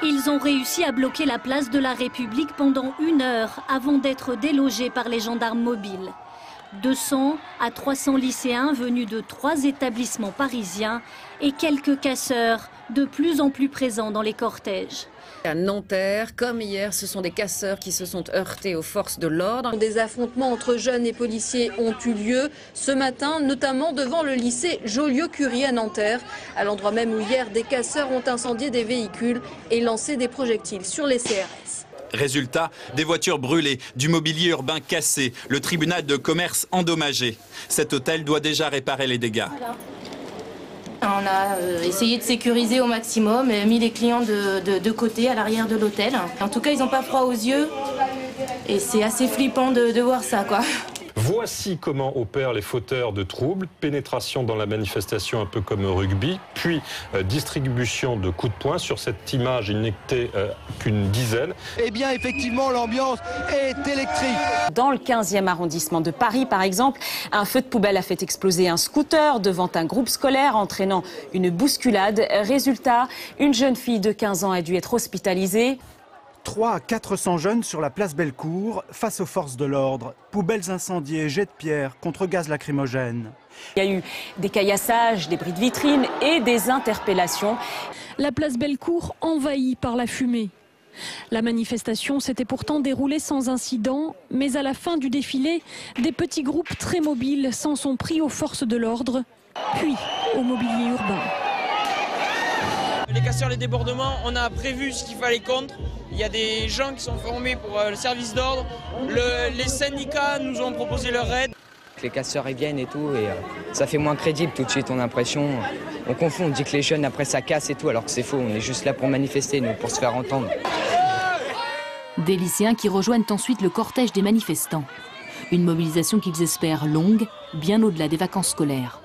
Ils ont réussi à bloquer la place de la République pendant 1 heure avant d'être délogés par les gendarmes mobiles. 200 à 300 lycéens venus de 3 établissements parisiens et quelques casseurs de plus en plus présents dans les cortèges. À Nanterre, comme hier, ce sont des casseurs qui se sont heurtés aux forces de l'ordre. Des affrontements entre jeunes et policiers ont eu lieu ce matin, notamment devant le lycée Joliot-Curie à Nanterre, à l'endroit même où hier des casseurs ont incendié des véhicules et lancé des projectiles sur les CRS. Résultat, des voitures brûlées, du mobilier urbain cassé, le tribunal de commerce endommagé. Cet hôtel doit déjà réparer les dégâts. On a essayé de sécuriser au maximum, mis les clients de côté à l'arrière de l'hôtel. En tout cas, ils n'ont pas froid aux yeux et c'est assez flippant de voir ça, quoi. Voici comment opèrent les fauteurs de troubles. Pénétration dans la manifestation un peu comme au rugby, puis distribution de coups de poing. Sur cette image, il n'était qu'une dizaine. Eh bien, effectivement, l'ambiance est électrique. Dans le 15e arrondissement de Paris, par exemple, un feu de poubelle a fait exploser un scooter devant un groupe scolaire, entraînant une bousculade. Résultat, une jeune fille de 15 ans a dû être hospitalisée. 300 à 400 jeunes sur la place Bellecour face aux forces de l'ordre. Poubelles incendiées, jets de pierre contre gaz lacrymogène. Il y a eu des caillassages, des bris de vitrine et des interpellations. La place Bellecour envahie par la fumée. La manifestation s'était pourtant déroulée sans incident, mais à la fin du défilé, des petits groupes très mobiles s'en sont pris aux forces de l'ordre, puis au mobilier urbain. Les casseurs, les débordements, on a prévu ce qu'il fallait contre. Il y a des gens qui sont formés pour le service d'ordre. Les syndicats nous ont proposé leur aide. Les casseurs ils viennent et tout, et ça fait moins crédible tout de suite, on a l'impression. On confond, on dit que les jeunes après ça casse et tout, alors que c'est faux, on est juste là pour manifester, nous, pour se faire entendre. Des lycéens qui rejoignent ensuite le cortège des manifestants. Une mobilisation qu'ils espèrent longue, bien au-delà des vacances scolaires.